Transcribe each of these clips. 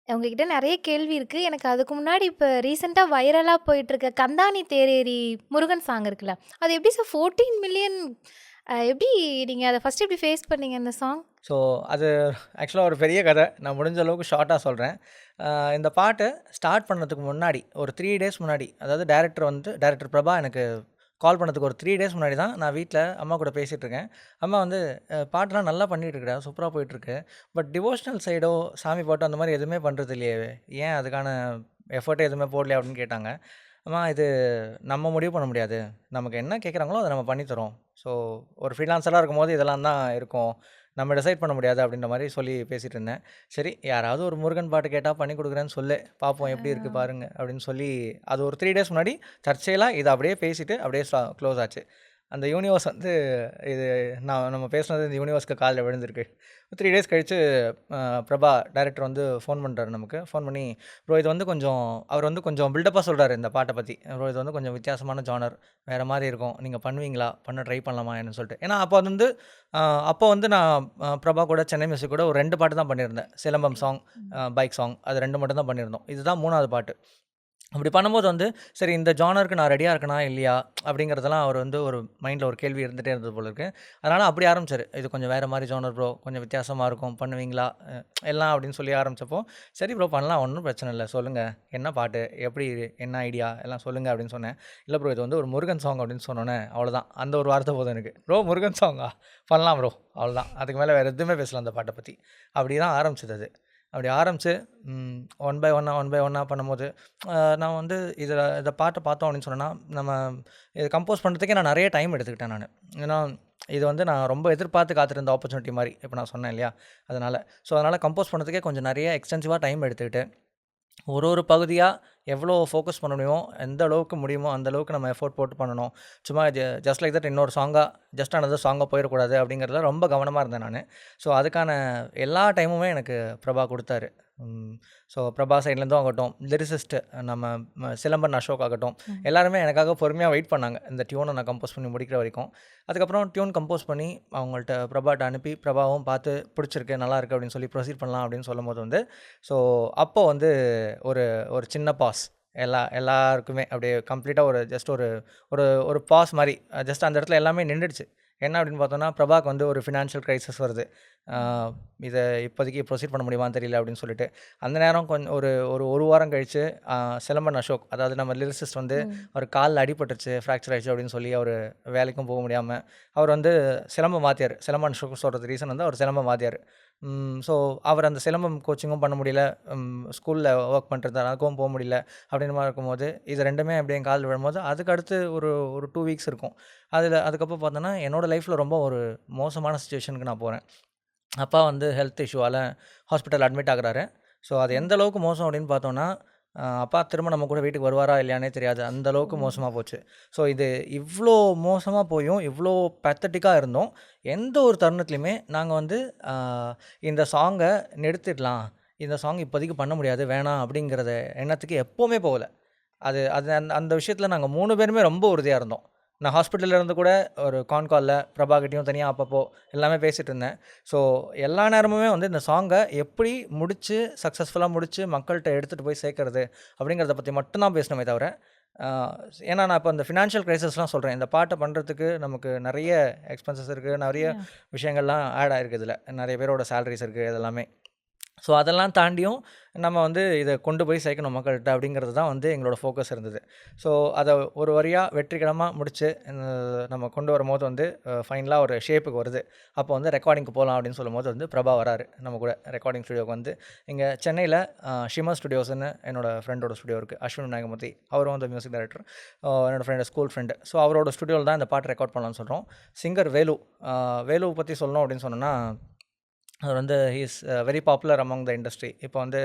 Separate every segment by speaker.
Speaker 1: உங்ககிட்ட நெறைய கேள்வி இருக்கு. எனக்கு அதுக்கு முன்னாடி இப்ப ரீசென்ட்டா வைரலா போயிட்டுருக்க "கந்தானி தேரேறி" முருகன் சாங் இருக்குல்ல. அது எப்படி சார் 14 மில்லியன் எப்படி நீங்க அத ஃபர்ஸ்ட் எப்படி ஃபேஸ் பண்ணீங்க அந்த சாங்?
Speaker 2: ஸோ, அது ஆக்சுவலா ஒரு பெரிய கதை. நான் முடிஞ்ச அளவுக்கு ஷார்ட்டா சொல்றேன். அ இந்த பாட்டு ஸ்டார்ட் பண்ணதுக்கு முன்னாடி, ஒரு 3 டேஸ் முன்னாடி, அதாவது டைரக்டர் பிரபா எனக்கு கால் பண்ணதுக்கு ஒரு 3 டேஸ் முன்னாடி தான் நான் வீட்ல அம்மா கூட பேசிட்டுருக்கேன். அம்மா வந்து பாட்டுலாம் நல்லா பண்ணிட்டு இருக்கடா, சூப்பரா போயிட்டுருக்கு. பட் டிவோஷனல் சைடோ, சாமி பாட்டோ அந்த மாரி எதுவுமே பண்றது இல்லையே. ஏன் அதுக்கான எஃபோர்ட் எதுவுமே போடலையா? அப்படின்னு கேட்டாங்க. அம்மா இது நம்ம முடிவு பண்ண முடியாது. நமக்கு என்ன கேட்குறாங்களோ அத நம்ம பண்ணி தர்றோம். ஸோ ஒரு ஃப்ரீலான்சரா இருக்கும்போது இதெல்லாம் தான் இருக்கும். நம்ம டிசைட் பண்ண முடியாது அப்படின்ற மாரி சொல்லி பேசிட்டு இருந்தேன். சரி யாராவது ஒரு முருகன் பாட்டு கேட்டா பண்ணி குடுக்குறேன்னு சொல்லு. பார்ப்போம் எப்படி இருக்கு பாருங்க அப்படின்னு சொல்லி அது ஒரு 3 டேஸ் முன்னாடி தற்செயலா இத அப்படியே பேசிட்டு அப்படியே க்ளோஸ் ஆச்சு. அந்த யூனிவர்ஸ் வந்து இது நம்ம பேசுனது இந்த யூனிவர்ஸ்க்கு கால்ல விழுந்திருக்கு. 3 டேஸ் கழிச்சு அ பிரபா டைரக்டர் வந்து ஃபோன் பண்றாரு நமக்கு. ஃபோன் பண்ணி, "ப்ரோ இது வந்து கொஞ்சம்" அவர் வந்து கொஞ்சம் பில்டப்பா சொல்றாரு இந்த பாட்ட பத்தி. "ப்ரோ இது வந்து கொஞ்சம் வித்தியாசமான ஜானர். வேற மாரி இருக்கும். நீங்க பண்ணுவீங்களா? பண்ண ட்ரை பண்ணலாமா?" என்னன்னு சொல்லிட்டு. ஏன்னா அப்போ அது வந்து அப்போ வந்து நான் பிரபா கூட சென்னை மியூசிக் கூட ஒரு 2 பாட்டு தான் பண்ணியிருந்தேன். சிலம்பம் சாங்,
Speaker 1: ம்.
Speaker 2: பைக் சாங் அது 2 மட்டும் தான் பண்ணியிருந்தோம். இதுதான் 3வது பாட்டு. அப்படி பண்ணும்போது வந்து, சரி இந்த ஜானருக்கு நான் ரெடியா இருக்கனா? இல்லையா? அப்படிங்கிறதெல்லாம் அவர் வந்து ஒரு மைண்ட்ல ஒரு கேள்வி இருந்துட்டே இருந்தது போல இருக்கு. அதனால அப்படி ஆரம்பிச்சாரு. இது கொஞ்சம் வேற மாரி ஜானர் ப்ரோ. கொஞ்சம் வித்தியாசமா இருக்கும். பண்ணுவீங்களா? எல்லாம் அப்படின்னு சொல்லி ஆரம்பிச்சப்போ, சரி ப்ரோ பண்ணலாம். ஒண்ணும் பிரச்சனை இல்ல. சொல்லுங்க. என்ன பாட்டு? எப்படி? என்ன ஐடியா? எல்லாம் சொல்லுங்க அப்படின்னு சொன்னேன். இல்ல ப்ரோ இது வந்து ஒரு முருகன் சாங் அப்படின்னு சொன்னோனே, அவ்வளோதான். அந்த ஒரு வார்த்தை போதும் எனக்கு. ப்ரோ முருகன் சாங்கா? பண்ணலாம் ப்ரோ. அவ்வளோதான். அதுக்கு மேல வேற எதுவுமே பேசல அந்த பாட்ட பத்தி. அப்படி தான் ஆரம்பிச்சது அது. அப்படி ஆரம்பிச்சு ஒன் பை ஒன்னா பண்ணும்போது, நான் வந்து இத பாட்ட பார்த்தோம் அப்படின்னு சொன்னேன்னா, நம்ம இத கம்போஸ் பண்ணுறதுக்கே நான் நெறைய டைம் எடுத்துக்கிட்டேன் நானு. ஏன்னா, இது வந்து நான் ரொம்ப எதிர்பார்த்து காத்திருந்த ஆப்பர்ச்சுனிட்டி மாரி. இப்ப நான் சொன்னேன் இல்லையா? அதனால. அதனால கம்போஸ் பண்ணுறதுக்கே கொஞ்சம் நெறைய எக்ஸ்டென்சிவா டைம் எடுத்துக்கிட்டு ஒரு ஒரு பகுதியா எவ்வளோ ஃபோக்கஸ் பண்ண முடியுமோ, எந்த அளவுக்கு முடியுமோ, அந்த அளவுக்கு நம்ம எஃபோர்ட் போட்டு பண்ணணும். சும்மா ஜஸ்ட் லைக் தட் இன்னொரு சாங்கா, ஜஸ்ட் அனதர் சாங்கா போயிறக்கூடாது அப்படிங்கிறதுல ரொம்ப கவனமா இருந்தேன் நானு. அதுக்கான எல்லா டைமுமே எனக்கு பிரபா குடுத்தாரு. ம். பிரபா சைட்லேருந்தும் ஆகட்டும், லிரிசிஸ்ட் நம்ம சிலம்பன் அசோக் ஆகட்டும்,
Speaker 1: ம்.
Speaker 2: எல்லாருமே எனக்காக பொறுமையா வெயிட் பண்ணாங்க. இந்த டியூன நான் கம்போஸ் பண்ணி முடிக்கிற வரைக்கும். அதுக்கப்புறம் டியூன் கம்போஸ் பண்ணி பிரபாட்ட அனுப்பி, பிரபாவும் பார்த்து பிடிச்சிருக்கு, நல்லாயிருக்கு அப்படின்னு சொல்லி ப்ரொசீட் பண்ணலாம் அப்படின்னு சொல்லும்போது வந்து, ஸோ அப்போ வந்து ஒரு ஒரு சின்ன பாஸ். எல்லாருக்குமே அப்படியே கம்ப்ளீட்டா ஒரு ஜஸ்ட் ஒரு ஒரு ஒரு பாஸ் மாரி. ஜஸ்ட் அந்த இடத்துல எல்லாமே நின்னுடுச்சு. என்ன அப்படின்னு பார்த்தோம்னா, பிரபாக்கு வந்து ஒரு ஃபினான்ஷியல் கிரைசிஸ் வருது. ஆ இத இப்போதைக்கு ப்ரொசீட் பண்ண முடியுமான்னு தெரியல அப்படின்னு சொல்லிட்டு. அந்த நேரம் ஒரு ஒரு 1 வாரம் கழிச்சு, அ சிலம்பன் அசோக் அதாவது நம்ம லிரிசிஸ்ட் வந்து
Speaker 1: ம்.
Speaker 2: அவர் கால்ல அடிபட்டுருச்சு, ஃப்ராக்சர் ஆயிடுச்சு அப்படின்னு சொல்லி அவரு வேலைக்கும் போக முடியாம, அவர் வந்து சிலம்பம் வாத்தியார். சிலம்பன் அசோக் சொல்றதுக்கு ரீசன் வந்து அவர் சிலம்பம் வாத்தியார். ஸோ அவர் அந்த சிலம்பம் கோச்சிங்கும் பண்ண முடியல. ஸ்கூல்ல வொர்க் பண்ணிட்டு அதுக்கும் போ முடியல. அப்படின்ற மாரி இருக்கும்போது, இது 2மே அப்படியே என் கால்ல விழும்போது, அதுக்கு அடுத்து ஒரு ஒரு 2 வீக்ஸ் இருக்கும். அதுக்கப்புறம் பார்த்தோன்னா, என்னோட லைஃப்ல ரொம்ப ஒரு மோசமான சிச்சுவேஷனுக்கு நான் போறேன். அப்பா வந்து ஹெல்த் இஷ்யூவால ஹாஸ்பிட்டல் அட்மிட் ஆகுறாரு. அது
Speaker 1: ம்.
Speaker 2: எந்த அளவுக்கு மோசம் அப்படின்னு பார்த்தோம்னா, அப்பா திரும்ப நம்ம கூட வீட்டுக்கு வருவாரா இல்லையான்னே தெரியாது. அந்த
Speaker 1: ஓ!
Speaker 2: அளவுக்கு மோசமா போச்சு. இது இவ்ளோ மோசமா போயும், இவ்ளோ பேத்தட்டிக்கா இருந்தும், எந்த ஒரு தருணத்திலயுமே நாங்க வந்து அ இந்த சாங்க நிறுத்திடலாம். இந்த சாங் இப்போதைக்கு பண்ண முடியாது. வேணாம் அப்படிங்கிறத எண்ணத்துக்கு எப்பவுமே போகல. அது அது அந்த அந்த விஷயத்தில நாங்க 3 பேருமே ரொம்ப உறுதியா இருந்தோம். நான் ஹாஸ்பிட்டல்ல இருந்து கூட ஒரு கால்ல பிரபாகிட்டயும் தனியா அப்பப்போ எல்லாமே பேசிட்டு இருந்தேன். ஸோ எல்லா நேரமுமே வந்து இந்த சாங்க எப்படி முடிச்சு சக்சஸ்ஃபுல்லா முடிச்சு மக்கள்ட்ட எடுத்துட்டு போய் சேர்க்கறது அப்படிங்கிறத பத்தி மட்டும் தான் பேசினோமே தவிர, ஆ ஏன்னா நான் இப்ப இந்த ஃபினான்ஷியல் கிரைசிஸ்லாம் சொல்றேன். இந்த பாட்ட பண்றதுக்கு நமக்கு நெறைய எக்ஸ்பென்சஸ் இருக்கு. நெறைய
Speaker 1: யாஹ்!
Speaker 2: விஷயங்கள்லாம் ஆட் ஆயிருக்கு இதுல. நெறைய பேரோட சேலரீஸ் இருக்கு. இது எல்லாமே. அதெல்லாம் தாண்டியும் நம்ம வந்து இத கொண்டு போய் சேர்க்கணும் மக்கள்ட்ட அப்படிங்கிறது தான் வந்து எங்களோட ஃபோக்கஸ் இருந்தது. ஸோ அத ஒரு வழியா வெற்றிகரமா முடிச்சு, நம்ம கொண்டு வரும்போது வந்து ஃபைனலா ஒரு ஷேப்புக்கு வருது. அப்போ வந்து ரெக்கார்டிங்க்கு போலாம் அப்படின்னு சொல்லும்போது வந்து பிரபா வராரு நம்ம கூட ரெக்கார்டிங் ஸ்டுடியோக்கு வந்து. இங்க சென்னையில ஷிமா ஸ்டுடியோஸ்ன்னு என்னோட ஃப்ரெண்டோட ஸ்டுடியோ இருக்கு. அஸ்வின் நாகமூர்த்தி. அவரும் வந்து மியூசிக் டைரக்டர். என்னோட ஸ்கூல் ஃப்ரெண்ட். அவரோட ஸ்டுடியோல தான் இந்த பாட்டு ரெக்கார்ட் பண்ணலாம்னு சொல்றோம். சிங்கர் வேலு. வேலுவ பத்தி சொல்லணும் அப்படின்னு சொன்னோம்னா அவர் வந்து he is very popular among the industry. இப்போ வந்து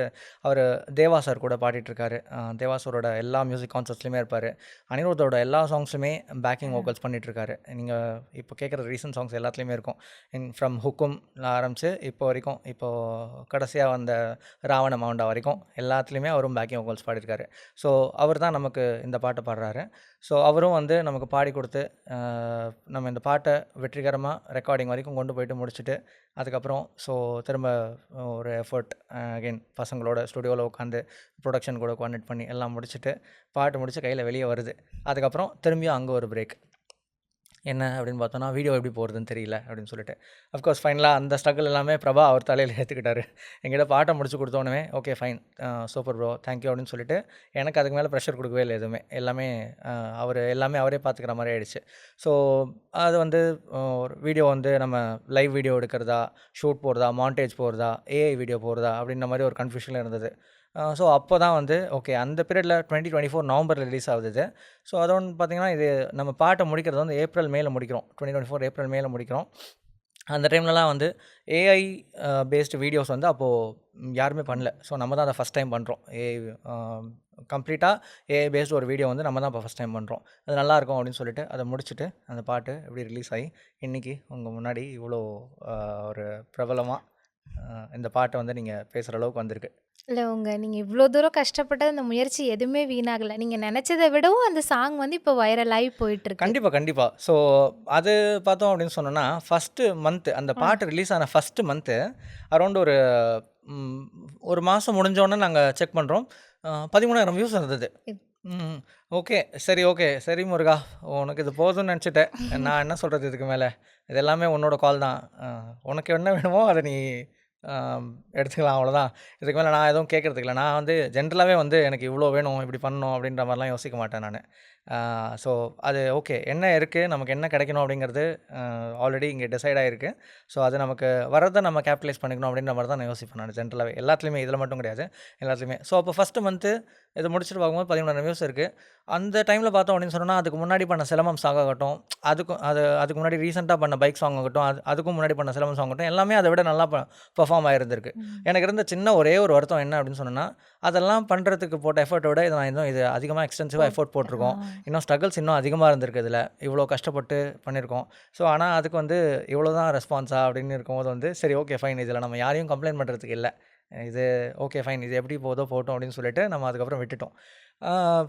Speaker 2: அவரு தேவா சார் கூட பாடிட்டுருக்காரு. தேவா சாரோட எல்லா மியூசிக் கான்சர்ட்ஸ்லயுமே இருப்பாரு. அனிருத்தோட எல்லா சாங்ஸுமே பேக்கிங் வோக்கல்ஸ் பண்ணிட்டுருக்காரு. நீங்க இப்போ கேட்குற ரீசென்ட் சாங்ஸ் எல்லாத்துலயுமே இருக்கும். ஃப்ரம் ஹுக்கும்ல ஆரம்பிச்சு இப்போ வரைக்கும், இப்போ கடைசியா வந்த ராவண மௌண்டா வரைக்கும் எல்லாத்துலயுமே அவரும் பேக்கிங் வோக்கல்ஸ் பாடியிருக்காரு. ஸோ அவர் தான் நமக்கு இந்த பாட்ட பாடுறாரு. ஸோ அவரும் வந்து நமக்கு பாடி கொடுத்து நம்ம இந்த பாட்டை வெற்றிகரமாக ரெக்கார்டிங் வரைக்கும் கொண்டு போயிட்டு முடிச்சுட்டு அதுக்கப்புறம் ஸோ திரும்ப ஒரு எஃபர்ட் அகெயின் பசங்களோட ஸ்டுடியோவில் உட்காந்து ப்ரொடக்ஷன் கூட கோஆர்டினேட் பண்ணி எல்லாம் முடிச்சுட்டு பாட்டு முடிச்சு கையில் வெளியே வருது. அதுக்கப்புறம் திரும்பியும் அங்கே ஒரு பிரேக். என்ன அப்படின்னு பார்த்தோன்னா, வீடியோ எப்படி போடுறதுன்னு தெரியல அப்படின்னு சொல்லிட்டு. அஃப்கோர்ஸ் ஃபைனலாக அந்த ஸ்ட்ரகிள் எல்லாமே பிரபா அவர் தலையில் ஏற்றுக்கிட்டாரு. என்கிட்ட பாட்டை முடிச்சு கொடுத்தோன்னே okay fine super bro thank you அப்படின்னு சொல்லிட்டு எனக்கு அதுக்கு மேலே ப்ரெஷர் கொடுக்கவே இல்லை எதுவுமே. எல்லாமே அவர் எல்லாமே அவரே பார்த்துக்கிற மாதிரி ஆயிடுச்சு. ஸோ அது வந்து ஒரு வீடியோ வந்து நம்ம லைவ் வீடியோ எடுக்கிறதா, ஷூட் போடுறதா, மாண்டேஜ் போடுறதா, ஏஐ வீடியோ போடுறதா அப்படின்ற மாதிரி ஒரு கன்ஃபியூஷனில் இருந்தது. ஸோ அப்போ தான் வந்து ஓகே அந்த பீரியடில் 2024 நவம்பரில் ரிலீஸ் ஆகுது இது. ஸோ அது ஒன்று பார்த்தீங்கன்னா இது நம்ம பாட்டை முடிக்கிறது வந்து ஏப்ரல் மேல முடிக்கிறோம். 2024 ஏப்ரல் மேல முடிக்கிறோம். அந்த டைம்லலாம் வந்து ஏஐ பேஸ்டு வீடியோஸ் வந்து அப்போது யாருமே பண்ணல. ஸோ நம்ம தான் அதை ஃபஸ்ட் டைம் பண்ணுறோம். ஏஐ கம்ப்ளீட்டாக ஏஐ பேஸ்டு ஒரு வீடியோ வந்து நம்ம தான் இப்போ ஃபஸ்ட் டைம் பண்ணுறோம். அது நல்லாயிருக்கும் அப்படின்னு சொல்லிட்டு அதை முடிச்சுட்டு அந்த பாட்டு எப்படி ரிலீஸ் ஆகி இன்றைக்கி உங்கள் முன்னாடி இவ்வளோ ஒரு பிரபலமாக இந்த பாட்டை வந்து நீங்கள் பேசுகிற அளவுக்கு வந்திருக்கு.
Speaker 1: இல்ல நீங்க இவ்ளோ தூரம் கஷ்டப்பட்ட அந்த முயற்சி எதுவுமே வீணாகல. நீங்க நெனச்சத விடவும் அந்த சாங் வந்து இப்போ வைரல் ஆயி போயிட்டுருக்கு.
Speaker 2: கண்டிப்பாக. ஸோ அது பார்த்தோம் அப்படின்னு சொன்னோன்னா, ஃபஸ்ட்டு மந்த்து அந்த பாட்டு ரிலீஸ் ஆன ஃபஸ்ட்டு மந்த்து அரௌண்ட் ஒரு மாதம் முடிஞ்சோடனே நாங்கள் செக் பண்ணுறோம். 13,000 வியூஸ் இருந்தது. ம். ஓகே. சரி முருகா, உனக்கு இது போதும்னு நினச்சிட்டேன். நான் என்ன சொல்கிறது இதுக்கு மேலே? இது எல்லாமே உன்னோட கால் தான். உனக்கு என்ன வேணுமோ அதை நீ எடுத்துக்கலாம் அவ்வளோதான். இதுக்கு மேலே நான் எதுவும் கேட்குறதுக்கு இல்லை. நான் வந்து ஜென்ரலாகவே வந்து எனக்கு இவ்வளோ வேணும், இப்படி பண்ணணும் அப்படின்ற மாதிரிலாம் யோசிக்க மாட்டேன் நான். ஸோ அது ஓகே. என்ன இருக்குது, நமக்கு என்ன கிடைக்கணும் அப்படிங்கிறது ஆல்ரெடி இங்கே டிசைட் ஆகிருக்கு. ஸோ அது நமக்கு வர்றதை நம்ம கேபிட்டலைஸ் பண்ணிக்கணும் அப்படின்ற மாதிரி தான் நான் யோசிப்பேன் நான் ஜென்ரலாகவே. எல்லாத்துலேயுமே இதில் மட்டும் கிடையாது, எல்லாத்துலேயுமே. ஸோ அப்போ ஃபஸ்ட்டு மந்த்து இதை முடிச்சுட்டு பார்க்கும்போது 13,000 வியூஸ் இருக்குது. அந்த டைமில் பார்த்தோம் அப்படின்னு சொன்னோன்னா, அதுக்கு முன்னாடி பண்ண சிலம்பம் சாங் ஆகட்டும், அதுக்கு முன்னாடி ரீசெண்டாக பண்ண பைக் சாங் ஆகட்டும், அதுக்கும் முன்னாடி பண்ண சிலம்பம் சாங் ஆகட்டும், எல்லாமே அதை விட நல்லா பெர்ஃபார்ம் ஆகிருந்திருக்கு. எனக்கு இருந்த சின்ன ஒரே ஒரு வருத்தம் என்ன அப்படின்னு சொன்னோன்னா, அதெல்லாம் பண்ணுறதுக்கு போட்ட எஃபர்ட்டை விட இது அதிகமாக எக்ஸ்டென்சிவாக எஃபோர்ட் போட்டிருக்கோம். இன்னும் ஸ்ட்ரகிள்ஸ் இன்னும் அதிகமாக இருந்திருக்கு இதில். இவ்வளோ கஷ்டப்பட்டு பண்ணியிருக்கோம். ஸோ ஆனால் அதுக்கு வந்து இவ்வளோ தான் ரெஸ்பான்ஸா அப்படின்னு இருக்கும்போது வந்து சரி ஓகே ஃபைன், இதில் நம்ம யாரையும் கம்ப்ளைண்ட் பண்ணுறதுக்கு இல்லை. இது ஓகே ஃபைன், இது எப்படி போதோ போட்டோம் அப்படின்னு சொல்லிட்டு நம்ம அதுக்கப்புறம் விட்டுட்டோம்.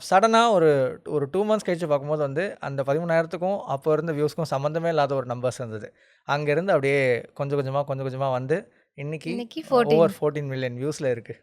Speaker 2: சடனாக ஒரு 2 மந்த்ஸ் கழிச்சு பார்க்கும்போது வந்து அந்த 13,000க்கும் அப்போ இருந்த வியூஸ்க்கும் சம்மந்தமே இல்லாத ஒரு நம்பர்ஸ் இருந்தது. அங்கேருந்து அப்படியே கொஞ்சம் கொஞ்சமாக வந்து இன்னைக்கு
Speaker 1: இன்னைக்கு
Speaker 2: ஓவர்
Speaker 1: 14.
Speaker 2: 14 மில்லியன் வியூஸில் இருக்குது.